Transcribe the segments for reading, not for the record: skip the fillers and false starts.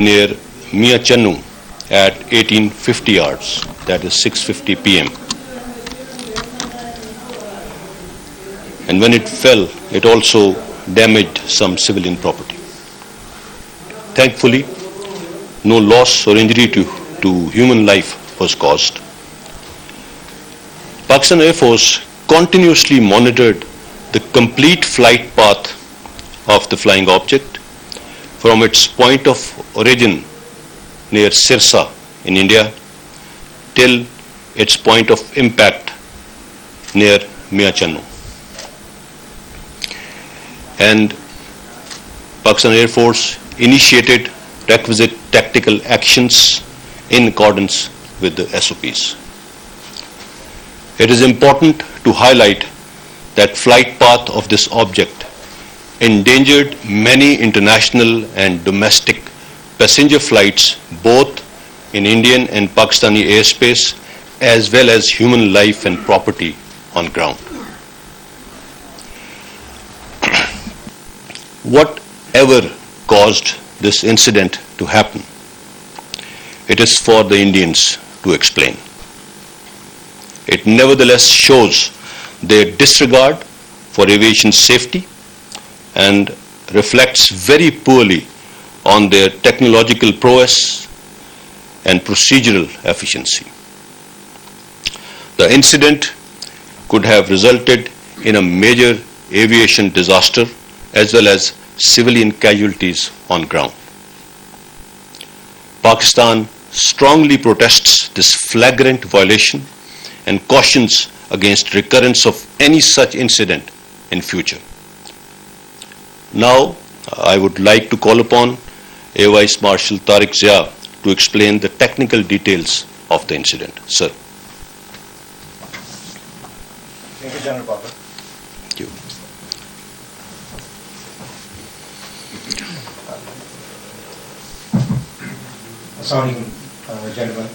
near Mia Channu at 1850 hours, that is 6:50 p.m. And when it fell, it also damaged some civilian property. Thankfully, no loss or injury to human life was caused. Pakistan Air Force continuously monitored the complete flight path of the flying object from its point of origin near Sirsa in India till its point of impact near Mia Channu. And Pakistan Air Force initiated requisite tactical actions in accordance with the SOPs. It is important to highlight that flight path of this object endangered many international and domestic passenger flights both in Indian and Pakistani airspace as well as human life and property on ground. Whatever caused this incident to happen, it is for the Indians to explain. It nevertheless shows their disregard for aviation safety and reflects very poorly on their technological prowess and procedural efficiency. The incident could have resulted in a major aviation disaster as well as civilian casualties on ground. Pakistan strongly protests this flagrant violation and cautions against recurrence of any such incident in future. Now, I would like to call upon Air Vice Marshal Tariq Zia to explain the technical details of the incident. Sir. Thank you, General Baba. Thank you. Assalamualaikum, gentlemen.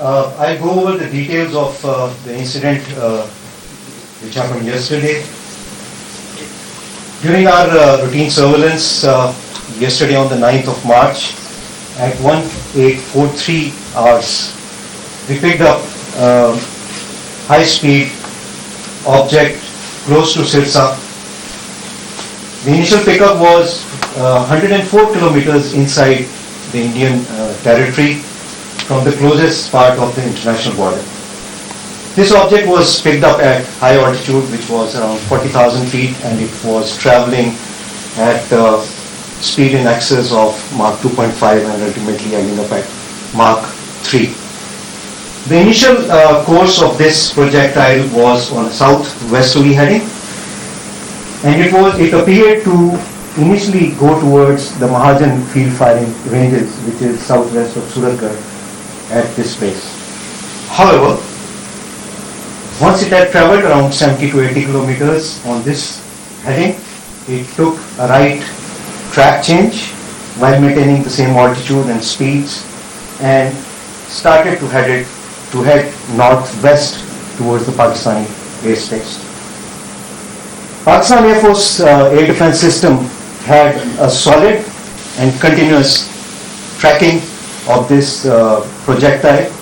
I'll go over the details of the incident which happened yesterday. During our routine surveillance yesterday on the 9th of March at 1843 hours, we picked up high-speed object close to Sirsa. The initial pickup was 104 kilometers inside the Indian territory from the closest part of the international border. This object was picked up at high altitude, which was around 40,000 feet, and it was traveling at speed in excess of Mach 2.5 and ultimately ending up at Mach 3. The initial course of this projectile was on a southwesterly heading, and it appeared to initially go towards the Mahajan field firing ranges, which is southwest of Suratgarh at this place. However, once it had traveled around 70 to 80 kilometers on this heading, it took a right track change while maintaining the same altitude and speeds and started to head northwest towards the Pakistani airspace. Pakistan Air Force air defense system had a solid and continuous tracking of this projectile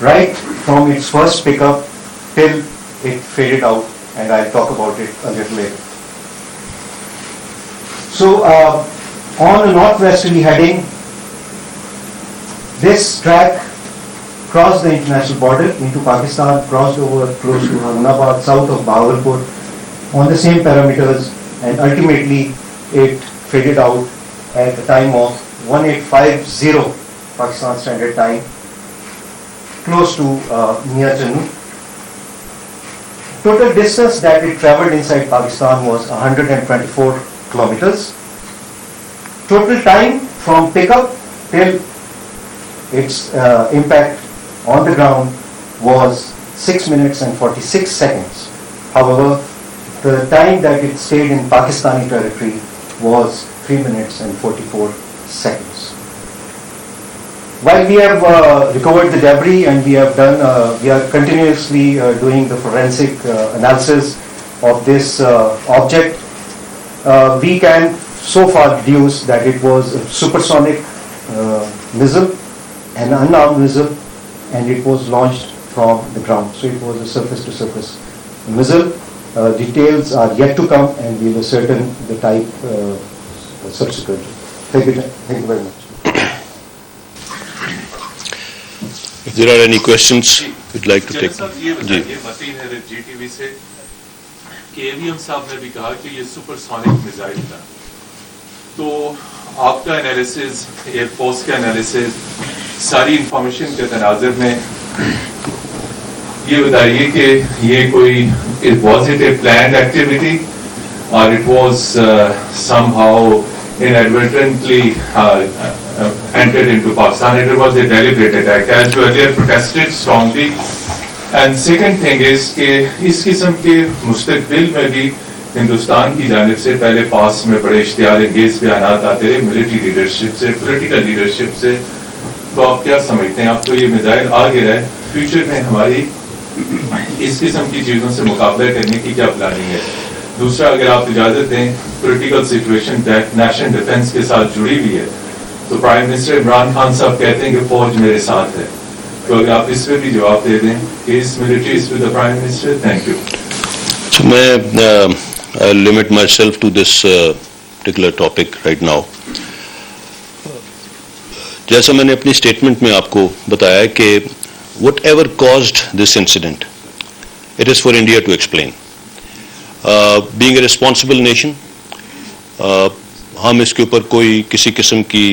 right from its first pickup till it faded out, and I'll talk about it a little later. So on a northwesterly heading, this track crossed the international border into Pakistan, crossed over close to Ahmedabad, south of Bahawalpur, on the same parameters, and ultimately it faded out at a time of 1850 Pakistan Standard Time, close to Mia Channu. Total distance that it traveled inside Pakistan was 124 kilometers. Total time from pickup till its impact on the ground was 6 minutes and 46 seconds. However, the time that it stayed in Pakistani territory was 3 minutes and 44 seconds. While we have recovered the debris and we are continuously doing the forensic analysis of this object, we can so far deduce that it was a supersonic missile, an unarmed missile, and it was launched from the ground. So it was a surface-to-surface missile. Details are yet to come, and we will ascertain the type subsequently. Thank you very much. If there are any questions, we'd like to take. جی متین ہے جی T V سے کہ AVM صاحب نے بھی کہا کہ یہ super sonic missile تھا، تو آپ کا انالیسز، ایئر فورس کا انالیسز، ساری انفارمیشن کے تناظر میں یہ بتائیے کہ یہ کوئی was it a planned activity اور it was somehow inadvertently entered into Pakistan, and it was a deliberate attack as you earlier protested strongly. And second thing is کہ اس قسم کے مستقبل میں بھی ہندوستان کی جانب سے پہلے پاس میں بڑے اشتعال انگیز بیانات آتے رہے ملٹری لیڈرشپ سے، پولیٹیکل لیڈرشپ سے، تو آپ کیا سمجھتے ہیں؟ آپ کو یہ میزائل آ گیا ہے، فیوچر میں ہماری اس قسم کی چیزوں سے مقابلہ کرنے کی کیا پلاننگ ہے؟ دوسرا، اگر آپ اجازت دیں، پولیٹیکل سچویشن نیشنل ڈیفنس کے ساتھ جڑی ہوئی ہے، تو پرائم منسٹر عمران خان صاحب کہتے ہیں کہ فوج میرے ساتھ ہے، تو اگر آپ اس پہ بھی جواب دے دیں کہ اس military is with the prime minister. Thank you. میں limit myself to this particular topic right now. جیسا میں نے اپنی اسٹیٹمنٹ میں آپ کو بتایا کہ whatever caused this incident it is for India to explain. Being a responsible nation ہم اس کے اوپر کوئی کسی قسم کی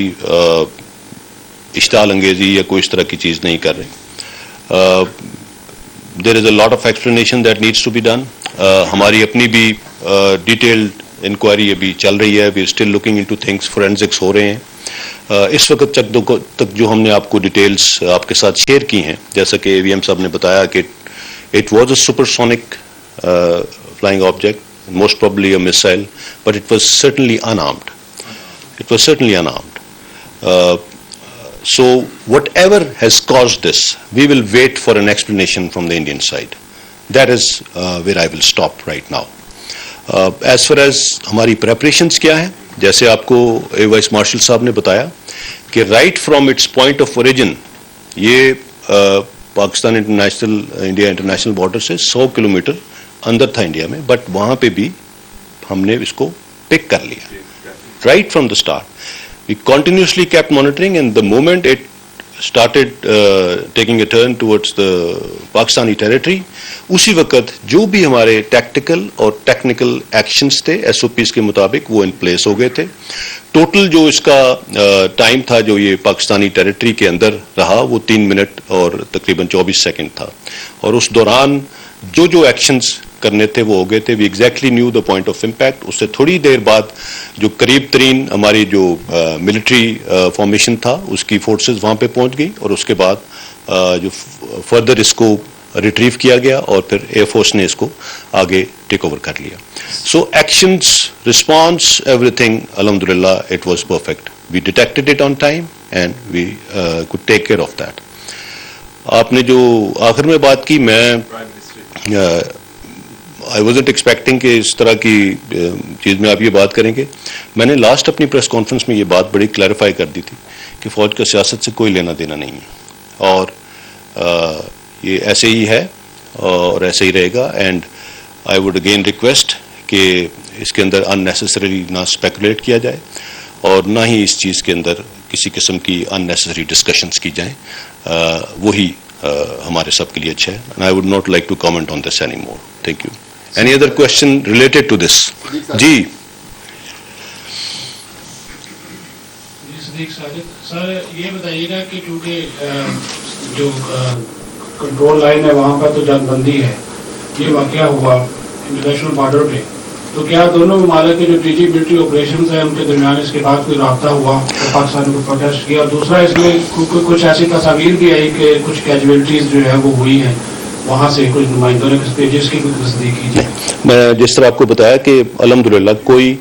اشتعال انگیزی یا کوئی اس طرح کی چیز نہیں کر رہے. There is a lot of explanation that needs to be done. ہماری اپنی بھی ڈیٹیلڈ انکوائری ابھی چل رہی ہے. We are still looking into things, forensics ہو رہے ہیں. اس وقت تک جو ہم نے آپ کو ڈیٹیلز آپ کے ساتھ شیئر کی ہیں، جیسا کہ AVM صاحب نے بتایا کہ it was a super sonic flying object, most probably a missile, but it was certainly unarmed. It was certainly unarmed. So whatever has caused this, we will wait for an explanation from the Indian side. That is where I will stop right now. As far as ہماری preparations کیا ہیں، جیسے آپ کو vice marshal صاحب نے بتایا کہ right from its point of origin یہ پاکستان انڈیا انٹرنیشنل بارڈر سے 100 کلومیٹر اندر تھا انڈیا میں، بٹ وہاں پہ بھی ہم نے اس کو پک کر لیا right from the start. We continuously kept monitoring and the moment it started taking a turn towards the Pakistani territory, اسی وقت جو بھی ہمارے ٹیکٹیکل اور ٹیکنیکل ایکشنز تھے SOPs کے مطابق وہ ان پلیس ہو گئے تھے. ٹوٹل جو اس کا ٹائم تھا جو یہ پاکستانی ٹیریٹری کے اندر رہا وہ 3 منٹ اور تقریباً 24 سیکنڈ تھا، اور اس دوران جو ایکشنز کرنے تھے وہ ہو گئے تھے. We exactly knew the point of impact. اس سے تھوڑی دیر بعد جو قریب ترین ہماری جو ملٹری فارمیشن تھا اس کی فورسز وہاں پہ پہنچ گئی، اور اس کے بعد جو فردر اس کو ریٹریو کیا گیا اور پھر ایئر فورس نے اس کو آگے ٹیک اوور کر لیا. So actions, response, everything الحمد للہ it was perfect. We detected it on time and we could take care of that. آپ نے جو آخر میں بات کی، میں I wasn't expecting کہ اس طرح کی چیز میں آپ یہ بات کریں گے. میں نے لاسٹ اپنی پریس کانفرنس میں یہ بات بڑی کلیریفائی کر دی تھی کہ فوج کا سیاست سے کوئی لینا دینا نہیں ہے، اور یہ ایسے ہی ہے اور ایسے ہی رہے گا. And I would again request کہ اس کے اندر ان نیسسریلی نہ اسپیکولیٹ کیا جائے اور نہ ہی اس چیز کے اندر کسی قسم کی ان نیسسری ڈسکشنس کی جائیں. وہی ہمارے سب کے لیے اچھا ہے. And I would not like to comment on this anymore. Thank you. Any other question related to this? جی سر یہ بتائیے گا کہ کیونکہ جو کنٹرول لائن ہے وہاں پر تو جنگ بندی ہے، یہ واقعہ ہوا انٹرنیشنل بارڈر پہ، تو کیا دونوں ممالک کے جو ڈی ملٹری آپریشنز ہیں ان کے درمیان اس کے بعد کوئی رابطہ ہوا تو پاکستان کو پروٹیسٹ کیا؟ اور دوسرا اس میں کچھ ایسی تصاویر بھی آئی کہ کچھ کیجویلٹیز جو ہے وہ ہوئی ہیں وہاں سے، کچھ نمائندوں نے کچھ پیجز کی کوئی تصدیق کیجیے. میں جس طرح آپ کو بتایا کہ الحمدللہ کوئی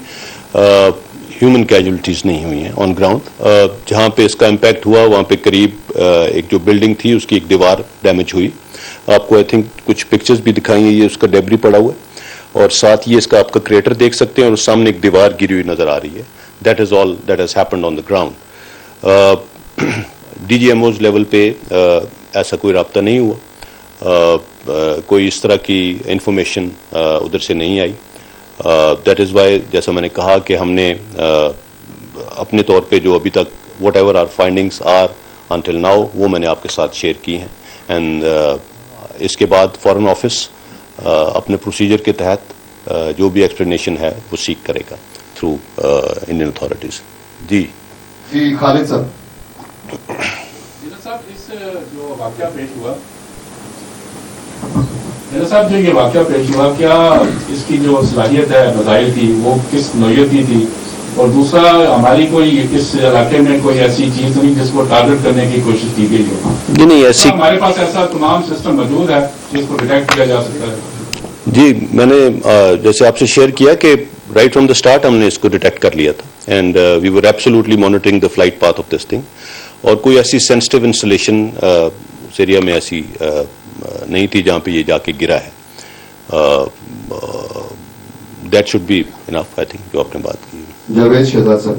ہیومن کیجویلٹیز نہیں ہوئی ہیں آن گراؤنڈ. جہاں پہ اس کا امپیکٹ ہوا وہاں پہ قریب ایک جو بلڈنگ تھی اس کی ایک دیوار ڈیمیج ہوئی. آپ کو آئی تھنک کچھ پکچرز بھی دکھائیں گے، یہ اس کا ڈیبری پڑا ہوا ہے، اور ساتھ یہ اس کا آپ کا کریٹر دیکھ سکتے ہیں، اور سامنے ایک دیوار گری ہوئی نظر آ رہی ہے. That is all that has happened on the ground. DGMOs level پہ ایسا کوئی رابطہ نہیں ہوا, کوئی اس طرح کی انفارمیشن ادھر سے نہیں آئی. دیٹ از وائی جیسا میں نے کہا کہ ہم نے اپنے طور پہ جو ابھی تک whatever are findings are until now وہ میں نے آپ کے ساتھ شیئر کی ہیں. اینڈ اس کے بعد فارن آفس اپنے پروسیجر کے تحت جو بھی ایکسپلینیشن ہے وہ سیک کرے گا تھرو انڈین اتھارٹیز. جی خالد صاحب. صاحب اس جو واقعہ پیش ہوا صاحب جو یہ واقعہ پیش ہوا کیا اس کی جو صلاحیت ہے وسائل کی وہ کس نوعیت کی تھی, اور دوسرا ہماری کوئی اس علاقے میں کوئی ایسی چیز نہیں جس کو ٹارگیٹ کرنے کی کوشش کی گئی ہو؟ نہیں ایسی ہمارے پاس ایسا تمام سسٹم موجود ہے جس کو ڈیٹیکٹ کیا جا سکتا ہے. جی میں نے جیسے آپ سے شیئر کیا کہ رائٹ فرام دا اسٹارٹ ہم نے اس کو ڈیٹیکٹ کر لیا تھا, and we were absolutely monitoring the flight path of this thing, اور کوئی ایسی سینسٹیو انسٹالیشن اس ایریا میں ایسی نہیں تھی جہاں پہ یہ جا کے گرا ہے. That should be enough I think جو آپ نے بات کی. جاوید شہزاد صاحب.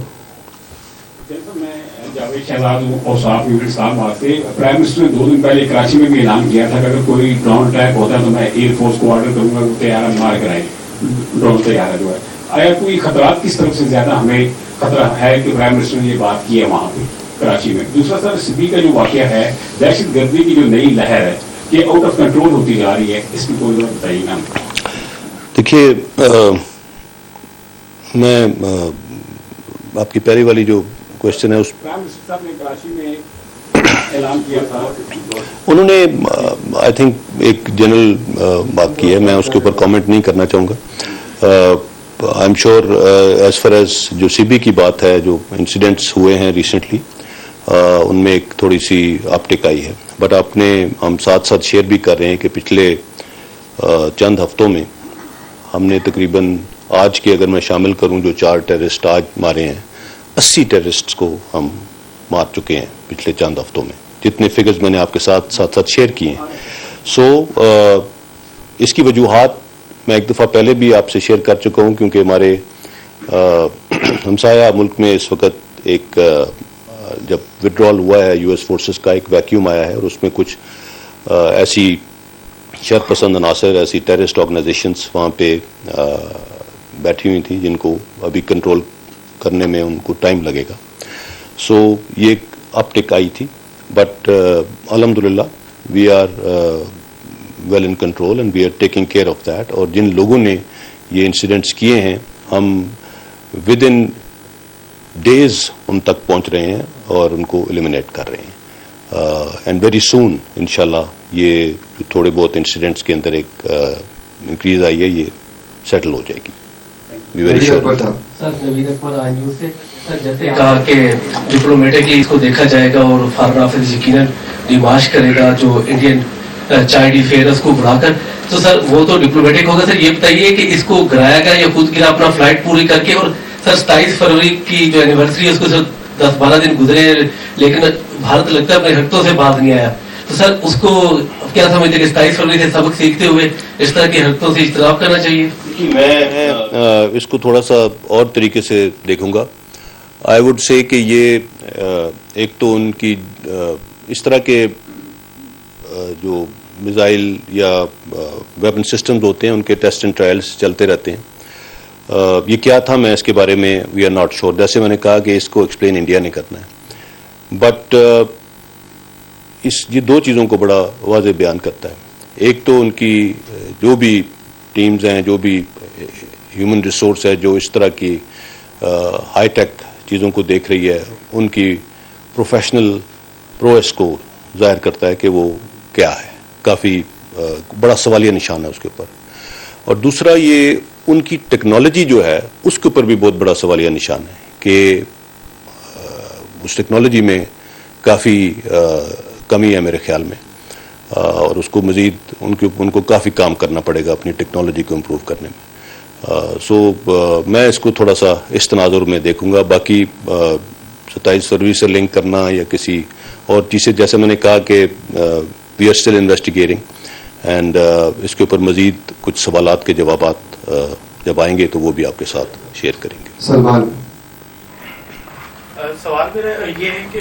میں جاوید شہزاد اور صاحب صاحب بات تھے. پرائم منسٹر نے 2 دن پہلے کراچی میں بھی اعلان کیا تھا کہ اگر کوئی ڈرون اٹیک ہوتا ہے تو میں ایئر فورس کو آرڈر کروں گا وہ طیارہ مار کرائے ڈرون طیارہ جو ہے. آیا کوئی خطرات کس طرف سے زیادہ ہمیں خطرہ ہے کہ پرائم منسٹر نے یہ بات کی ہے وہاں پہ کراچی میں؟ دوسرا سر سبھی کا جو واقعہ ہے دہشت گردی کی جو نئی لہر ہے یہ آؤٹ آف کنٹرول ہوتی جا رہی ہے, اس کی کوئی بات بتائیے نا. دیکھیے میں آپ کی پہلی والی جو کوشچن ہے اس پرائم منسٹر صاحب نے کراچی میں اعلان کیا تھا, انہوں نے آئی تھنک ایک جنرل بات کی ہے, میں اس کے اوپر کامنٹ نہیں کرنا چاہوں گا. I am sure as far as جو سی بی کی بات ہے, جو انسیڈنٹس ہوئے ہیں ریسنٹلی ان میں ایک تھوڑی سی اپٹیک آئی ہے, بٹ ہم ساتھ ساتھ شیئر بھی کر رہے ہیں کہ پچھلے چند ہفتوں میں ہم نے تقریباً آج کے اگر میں شامل کروں جو 4 ٹیررسٹ آج مارے ہیں, 80 ٹیررسٹس کو ہم مار چکے ہیں پچھلے چند ہفتوں میں, جتنے فگرز میں نے آپ کے ساتھ شیئر کیے ہیں. سو اس کی وجوہات میں ایک دفعہ پہلے بھی آپ سے شیئر کر چکا ہوں, کیونکہ ہمارے ہمسایہ ملک میں اس وقت ایک جب وڈرال ہوا ہے US فورسز کا ایک ویکیوم آیا ہے, اور اس میں کچھ ایسی شر پسند عناصر, ایسی ٹیررسٹ آرگنائزیشنس وہاں پہ بیٹھی ہوئی تھیں جن کو ابھی کنٹرول کرنے میں ان کو ٹائم لگے گا. سو یہ ایک اپٹیک آئی تھی, بٹ الحمدللہ we are well in control and we are taking care of that. اور جن لوگوں نے یہ انسیڈنٹس کیے ہیں ہم ود ان ڈیز ان تک پہنچ رہے ہیں اور ان کو ایلیمنیٹ کر رہے ہیں, اینڈ ویری سون انشاءاللہ یہ تھوڑے بہت انسیڈنٹس کے اندر ایک انکریز آئی ہے, یہ سیٹل ہو جائے گی. سر نوید اکبر آئی نیوز سے. سر جیسے کہا کہ ڈپلومیٹکلی اس کو دیکھا جائے گا اور فارن آفس یقیناً ڈیمارش کرے گا جو انڈین چائلڈ افیئرز کو بڑھا کر, تو سر وہ تو ڈپلومیٹک ہوگا. سر یہ بتائیے کہ اس کو گرایا گیا یا خود گرا اپنا فلائٹ پوری کر کے, اور سر 27 فروری کی جو اینیورسری ہے اس کو سر 10-12 دن گزرے لیکن بھارت لگتا ہے اپنے حرکتوں سے باز نہیں آیا, تو سر اس کو کیا سمجھتے کہ 27 فروری سے سبق سیکھتے ہوئے اس طرح کی حرکتوں سے اجتناب کرنا چاہیے؟ میں اس کو تھوڑا سا اور طریقے سے دیکھوں گا. آئی وڈ سے کہ یہ ایک تو ان کی اس طرح کے جو میزائل یا ویپن سسٹمز ہوتے ہیں ان کے ٹیسٹ اینڈ ٹرائلز چلتے رہتے ہیں. یہ کیا تھا میں اس کے بارے میں وی آر ناٹ شیور. جیسے میں نے کہا کہ اس کو ایکسپلین انڈیا نے کرنا ہے, بٹ یہ 2 چیزوں کو بڑا واضح بیان کرتا ہے. ایک تو ان کی جو بھی ٹیمز ہیں, جو بھی ہیومن ریسورس ہے جو اس طرح کی ہائی ٹیک چیزوں کو دیکھ رہی ہے, ان کی پروفیشنل پرویس کو ظاہر کرتا ہے کہ وہ کیا ہے. کافی بڑا سوالیہ نشان ہے اس کے اوپر. اور دوسرا یہ ان کی ٹیکنالوجی جو ہے اس کے اوپر بھی بہت بڑا سوالیہ نشان ہے کہ اس ٹیکنالوجی میں کافی کمی ہے میرے خیال میں, اور اس کو مزید ان کو کافی کام کرنا پڑے گا اپنی ٹیکنالوجی کو امپروو کرنے میں. سو میں اس کو تھوڑا سا اس تناظر میں دیکھوں گا. باقی 27 فروری سے لنک کرنا یا کسی اور چیز سے, جیسے میں نے کہا کہ we are still investigating, and اس کے اوپر مزید کچھ سوالات کے جوابات جب آئیں گے تو وہ بھی آپ کے ساتھ شیئر کریں گے. سلمان. سوال میرا یہ ہے کہ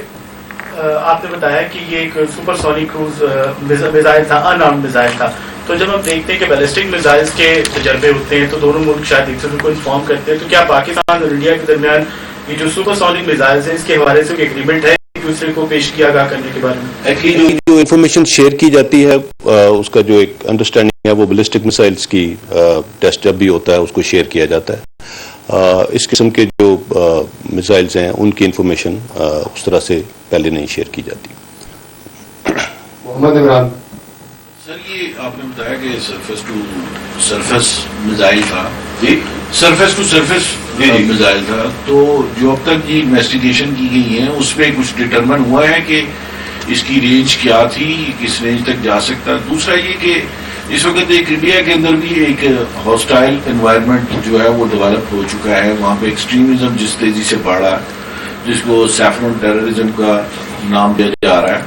آپ نے بتایا کہ یہ ایک سپر سونک کروز میزائل تھا, ان آرمڈ میزائل تھا. تو جب ہم دیکھتے ہیں کہ بیلسٹک میزائلز کے تجربے ہوتے ہیں تو دونوں ملک شاید ایک دوسرے کو انفارم کرتے ہیں, تو کیا پاکستان اور انڈیا کے درمیان یہ جو سپر سونک میزائلز ہیں اس کے حوالے سے کوئی ایگریمنٹ ہے ایک دوسرے کو پیش کیا آگاہ کرنے کے بارے میں؟ ایکچولی جو انفارمیشن شیئر کی جاتی ہے اس کا جو ایک انڈرسٹینڈنگ ہے وہ بیلسٹک میزائلز کی ٹیسٹ جب بھی ہوتا ہے اس کو شیئر کیا جاتا ہے. اس قسم کے جو میزائلز ہیں ان کی انفارمیشن اس طرح سے پہلے نہیں شیئر کی جاتی. محمد عمران. سر یہ آپ نے بتایا کہ سرفیس ٹو سرفیس میزائل تھا, جی سرفیس ٹو سرفیس میزائل تھا, تو جو اب تک یہ انویسٹیگیشن کی گئی ہے اس پہ کچھ ڈٹرمن ہوا ہے کہ اس کی رینج کیا تھی, کس رینج تک جا سکتا. دوسرا یہ کہ اس وقت ایک انڈیا کے اندر بھی ایک ہاسٹائل انوائرمنٹ جو ہے وہ ڈیولپ ہو چکا ہے, وہاں پہ ایکسٹریمزم جس تیزی سے بڑھ رہا ہے جس کو سیفرون ٹیررزم کا نام دیا جا رہا ہے.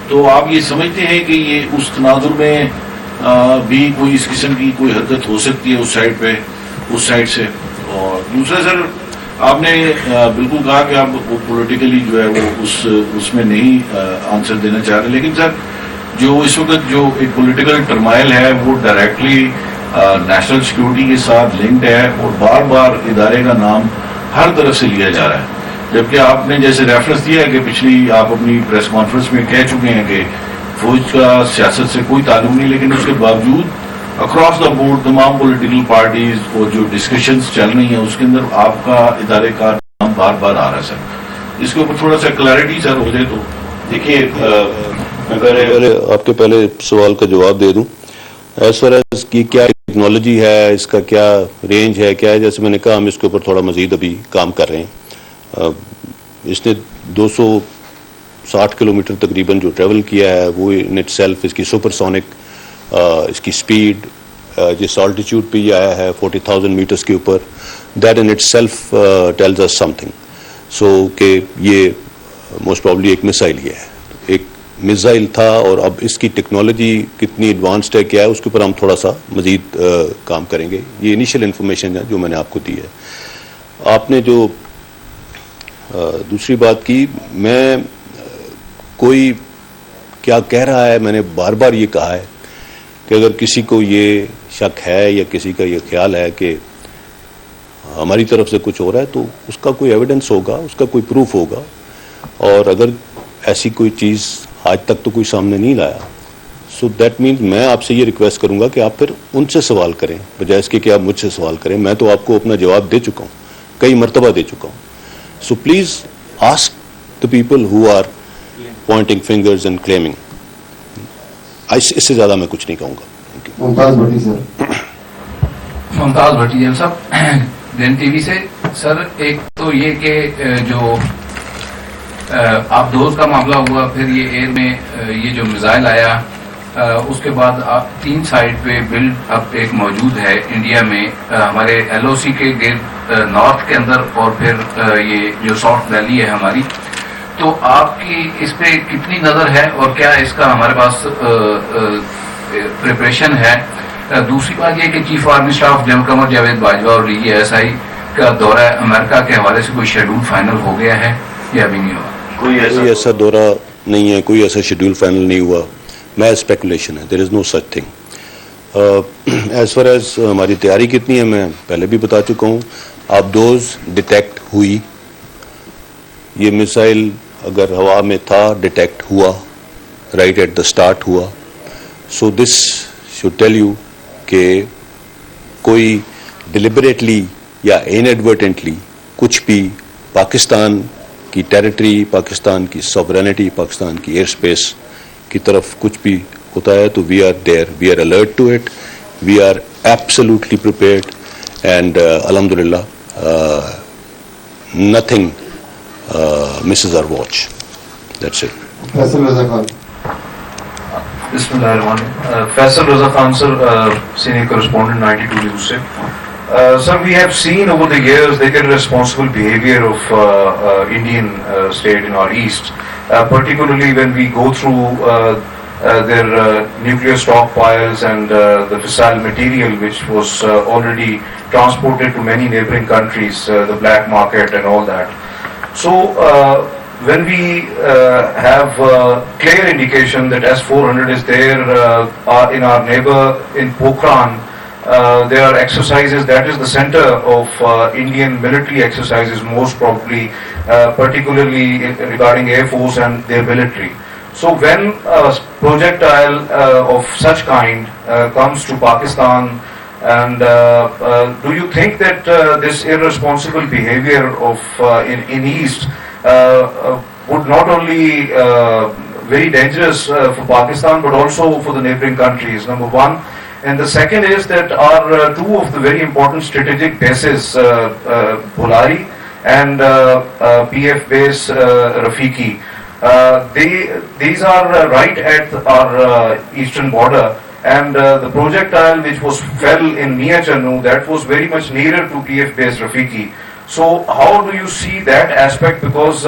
تو آپ یہ سمجھتے ہیں کہ یہ اس تناظر میں بھی کوئی اس قسم کی کوئی حرکت ہو سکتی ہے اس سائڈ پہ, اس سائڈ سے؟ اور دوسرا سر آپ نے بالکل کہا کہ آپ پولیٹیکلی جو ہے وہ اس میں نہیں آنسر دینا چاہ رہے, لیکن سر جو اس وقت جو ایک پولیٹیکل ٹرمائل ہے وہ ڈائریکٹلی نیشنل سیکورٹی کے ساتھ لنکڈ ہے اور بار بار ادارے کا نام ہر طرف سے لیا جا رہا ہے, جبکہ آپ نے جیسے ریفرنس دیا ہے کہ پچھلی آپ اپنی پریس کانفرنس میں کہہ چکے ہیں کہ فوج کا سیاست سے کوئی تعلق نہیں, لیکن اس کے باوجود اکراس دا بورڈ تمام پولیٹیکل پارٹیز اور جو ڈسکشنز چل رہی ہیں اس کے اندر آپ کا ادارے کا نام بار بار آ رہا ہے. سر اس کے اوپر تھوڑا سا کلیئرٹی سر ہو جائے تو. دیکھیے پہلے آپ کے پہلے سوال کا جواب دے دوں. ایز فار ایز کی کیا ٹیکنالوجی ہے, اس کا کیا رینج ہے, کیا ہے, جیسے میں نے کہا ہم اس کے اوپر تھوڑا مزید ابھی کام کر رہے ہیں. اس نے 260 کلومیٹر تقریباً جو ٹریول کیا ہے وہ ان اٹ سیلف, اس کی سپر سونک اس کی سپیڈ جس آلٹیچیوڈ پہ یہ آیا ہے 40,000 میٹرز کے اوپر, that in itself tells us something. So کہ یہ موسٹ پرابلی ایک میزائل ہی ہے, ایک میزائل تھا, اور اب اس کی ٹیکنالوجی کتنی ایڈوانسڈ ہے کیا ہے اس کے اوپر ہم تھوڑا سا مزید کام کریں گے. یہ انیشیل انفارمیشن ہے جو میں نے آپ کو دی ہے. آپ نے جو دوسری بات کی, میں کوئی کیا کہہ رہا ہے, میں نے بار بار یہ کہا ہے کہ اگر کسی کو یہ شک ہے یا کسی کا یہ خیال ہے کہ ہماری طرف سے کچھ ہو رہا ہے تو اس کا کوئی ایویڈنس ہوگا, اس کا کوئی پروف ہوگا, اور اگر ایسی کوئی چیز آج تک تو کوئی سامنے نہیں لایا, سو دیٹ مینس میں آپ سے یہ ریکویسٹ کروں گا کہ آپ پھر ان سے سوال کریں بجائے اس کے کہ آپ مجھ سے سوال کریں. میں تو آپ کو اپنا جواب دے چکا ہوں, کئی مرتبہ دے چکا ہوں. So please ask the people who are pointing fingers and claiming. اس سے زیادہ میں کچھ نہیں کہوں گا. ممتاز بھٹی سر. ممتاز بھٹی صاحب دین ٹی وی سے. سر ایک تو یہ کہ جو آپ دوست کا معاملہ ہوا, پھر یہ ایئر میں یہ جو میزائل آیا, اس کے بعد آپ 3 سائڈ پہ بلڈ اپ ایک موجود ہے انڈیا میں ہمارے ایل او سی کے گرد نارتھ کے اندر, اور پھر یہ جو ساؤتھ ویلی ہے ہماری, تو آپ کی اس پہ کتنی نظر ہے اور کیا اس کا ہمارے پاس پریپریشن ہے؟ دوسری بات یہ کہ chief army staff general Qamar Javed Bajwa اور ڈی جی ایس آئی کا دورہ امریکہ کے حوالے سے کوئی شیڈول فائنل ہو گیا ہے یا ابھی نہیں ہوا؟ کوئی ایسا دورہ نہیں ہے, کوئی ایسا شیڈول فائنل نہیں ہوا. میں اسپیکولیشن ہے, there is no such thing. As far as ہماری تیاری کتنی ہے میں پہلے بھی بتا چکا ہوں. آپ دوز ڈیٹیکٹ ہوئی, یہ میزائل اگر ہوا میں تھا ڈیٹیکٹ ہوا, رائٹ ایٹ دا اسٹارٹ ہوا. سو دس شوڈ ٹیل یو کہ کوئی ڈیلیبریٹلی یا انیڈورٹنٹلی کچھ بھی پاکستان کی ٹیریٹری, پاکستان کی سوورینٹی, پاکستان کی ایئر اسپیس کی طرف کچھ بھی ہوتا ہے تو we are there, we are alert to it, we are absolutely prepared, and الحمدللہ nothing misses our watch. That's it. Faisal Raza Khan. بسم اللہ الرحمن الرحیم. Faisal Raza Khan sir, senior correspondent 92 News سے. Sir, we have seen over the years the irresponsible behavior of Indian state in our east, particularly when we go through their nuclear stockpiles and the fissile material which was already transported to many neighboring countries, the black market and all that. So when we have clear indication that S-400 is there in our neighbor in Pokhran, there are exercises, that is the center of Indian military exercises most probably, particularly regarding Air Force and their military. So when a projectile of such kind comes to Pakistan, and do you think that this irresponsible behavior of in East would not only very dangerous for Pakistan but also for the neighboring countries, number one? And the second is that our two of the very important strategic bases, Bulari and PF base Rafiki, these are right at our eastern border, and the projectile which was fell in Mia Channu, that was very much nearer to PF base Rafiki. So how do you see that aspect? Because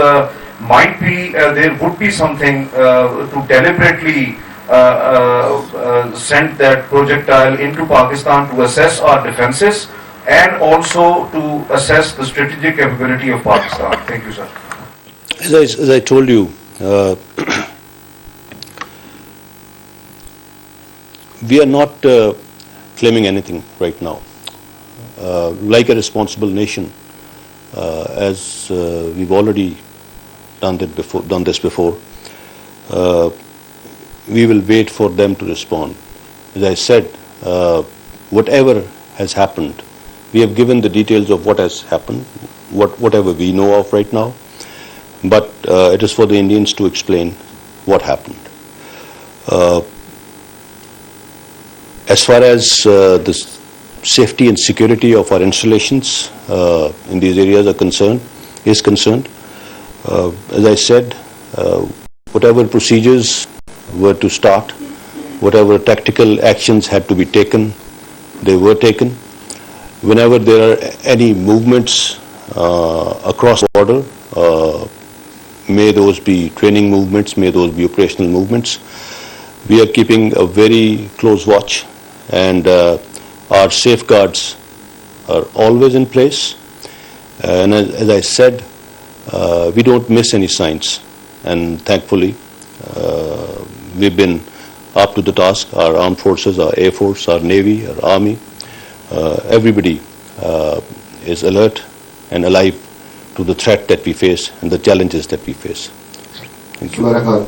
might be there would be something to deliberately send that projectile into Pakistan to assess our defenses and also to assess the strategic capability of Pakistan. Thank you, sir. As I told you, we are not claiming anything right now. Like a responsible nation, as we've already done this before, we will wait for them to respond. As I said, whatever has happened, we have given the details of what has happened, whatever we know of right now, but it is for the Indians to explain what happened. As far as the safety and security of our installations in these areas is concerned, as I said, whatever procedures were to start, whatever tactical actions had to be taken, they were taken. Whenever there are any movements across border, may those be training movements, may those be operational movements, we are keeping a very close watch, and our safeguards are always in place. And as I said, we don't miss any signs, and thankfully we've been up to the task. Our armed forces, our Air Force, our Navy, our Army, everybody is alert and alive to the threat that we face and the challenges that we face. Thank you.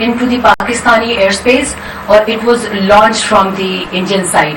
into the Pakistani airspace or it was launched from the Indian side,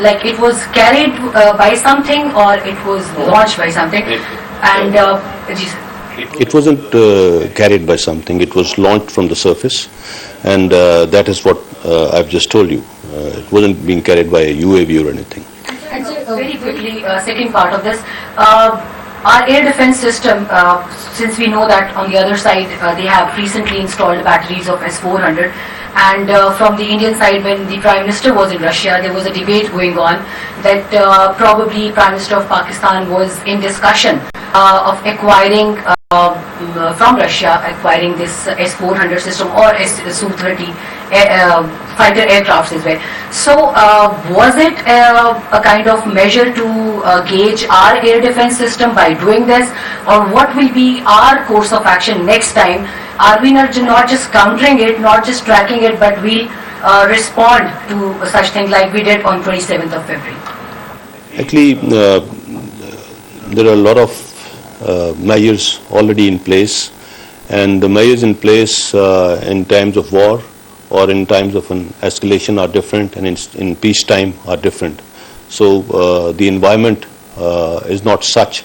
Like it was carried by something or it was launched by something, and it wasn't carried by something. It was launched from the surface, and that is what I've just told you. It wasn't being carried by a UAV or anything. And so, very quickly, second part of this, our air defense system, since we know that on the other side they have recently installed batteries of S-400, and from the Indian side, when the Prime Minister was in Russia, there was a debate going on that probably Prime Minister of Pakistan was in discussion of acquiring from Russia, acquiring this S-400 system or Su-30 fighter aircrafts as well. So was it a kind of measure to gauge our air defense system by doing this, or what will be our course of action next time? Are we not just countering it, not just tracking it, but we'll respond to such things like we did on 27th of February? Actually, there are a lot of measures already in place, and the measures in place in times of war or in times of an escalation are different, and in peacetime are different. So the environment is not such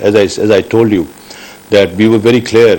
as I told you that we were very clear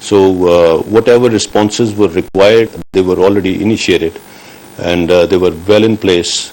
So whatever responses were required, they were already initiated, and they were well in place,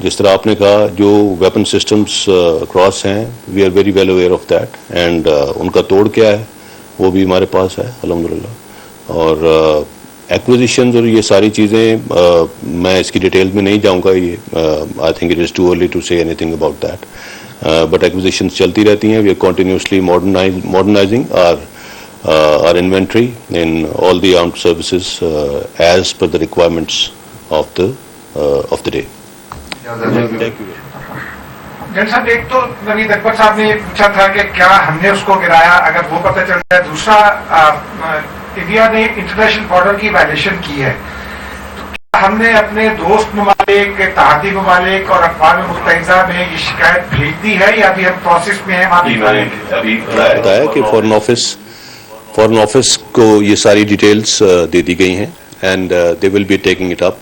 جس طرح آپ نے کہا جو weapon systems cross ہیں we are very well aware of that and ان کا توڑ کیا ہے وہ بھی ہمارے پاس ہے الحمدللہ. اور ایکوزیشنز اور یہ ساری چیزیں میں اس کی ڈیٹیل میں نہیں جاؤں گا. یہ I think it is too early to say anything about that, but acquisitions چلتی رہتی ہیں. We are continuously modernising our inventory in all the armed services as per the requirements of the day. Thank you. جن صاحب ایک تو نوید اکبر صاحب نے پوچھا تھا کہ کیا ہم نے اس کو گرایا, اگر وہ پتہ چلتا ہے. دوسرا انڈیا نے انٹرنیشنل بارڈر کی وائلیشن کی ہے, تو ہم نے اپنے دوست ممالک, اتحادی ممالک اور اقوام متحدہ میں یہ شکایت بھیج دی ہے یا ابھی ہم پروسیس میں ہیں؟ بتایا کہ فورن آفس کو یہ ساری ڈیٹیلز دے دی گئی ہیں and they will be taking it up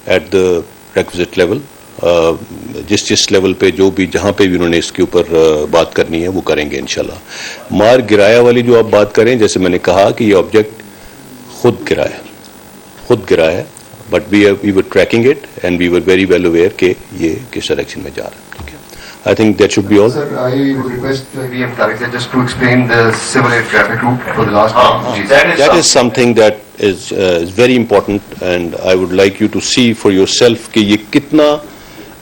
at the requisite level. جس لیول پہ جو بھی جہاں پہ بھی انہوں نے اس کے اوپر بات کرنی ہے وہ کریں گے انشاءاللہ. مار گرایا والی جو آپ بات کریں, جیسے میں نے کہا کہ یہ آبجیکٹ خود گرا ہے but we were tracking it and we were very well aware کہ یہ کس ڈائریکشن میں جا رہا ہے. ٹھیک ہے, I think that should be all. Sir, I would request VM Director just to explain the civil air traffic route for the last that is something that is very important and I would like you to see for yourself کہ یہ کتنا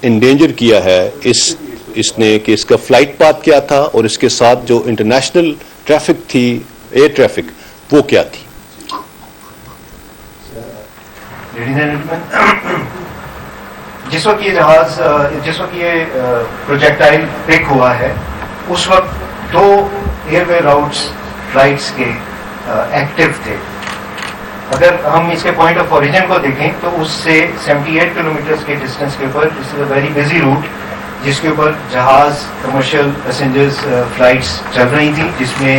endanger کیا ہے اس نے, کہ اس کا flight path کیا تھا اور اس کے ساتھ جو انٹرنیشنل ٹریفک تھی, ایئر ٹریفک, وہ کیا تھی. جس وقت یہ پروجیکٹائل پک ہوا ہے اس وقت 2 ایئر وے راؤٹس فلائٹس کے ایکٹیو تھے. اگر ہم اس کے پوائنٹ آف اوریجن کو دیکھیں تو اس سے 78 کلومیٹرز کے ڈسٹینس کے اوپر اس از اے ویری بزی روٹ جس کے اوپر جہاز, کمرشل پیسنجرز فلائٹس چل رہی تھیں, جس میں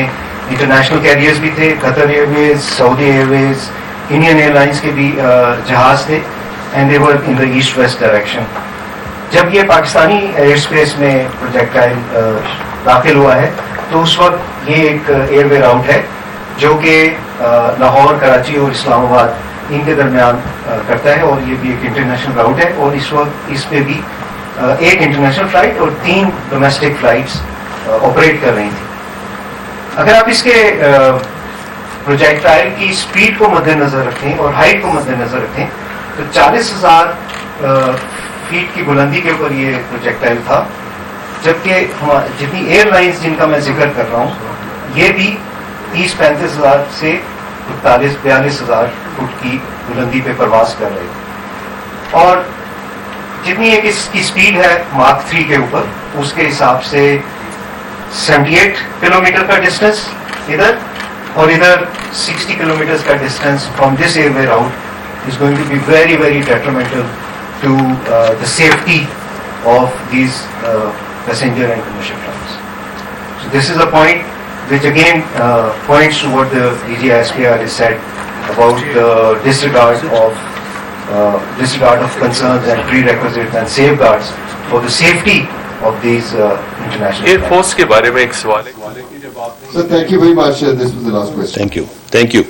انٹرنیشنل کیریئرز بھی تھے, قطر ایئر ویز, سعودی ایئر ویز, انڈین ایئر لائنس کے بھی جہاز تھے and they were in the east-west direction. جب یہ پاکستانی ایئر اسپیس میں پروجیکٹائل داخل ہوا ہے تو اس وقت یہ ایک ایئر وے راؤٹ ہے جو کہ لاہور, کراچی اور اسلام آباد ان کے درمیان کرتا ہے, اور یہ بھی ایک انٹرنیشنل راؤٹ ہے. اور اس وقت اس پہ بھی ایک انٹرنیشنل فلائٹ اور 3 ڈومیسٹک فلائٹس آپریٹ کر رہی تھیں. اگر آپ اس کے پروجیکٹائل کی اسپیڈ کو مد نظر رکھیں اور ہائٹ کو مد نظر رکھیں تو 40,000 فیٹ کی بلندی کے اوپر یہ پروجیکٹائل تھا, جبکہ جتنی ایئر لائنز جن کا میں ذکر کر رہا ہوں یہ بھی 30-35,000 سے 42,000 فٹ کی بلندی پہ پرواز کر رہے تھے. اور جتنی ایک اس کی اسپیڈ ہے ماک 3 کے اوپر, اس کے حساب سے 78 کلومیٹر کا ڈسٹینس ادھر اور ادھر 60 کلومیٹر کا distance from this airway route is going to be very, very detrimental to the safety of these passenger and commercial flights. So this is a point which again points to what the DGISPR has said about the disregard of concerns and prerequisites and safeguards for the safety of these international Air Force کے بارے میں ایک سوال ہے. Sir, thank you very much. This was the last question. Thank you.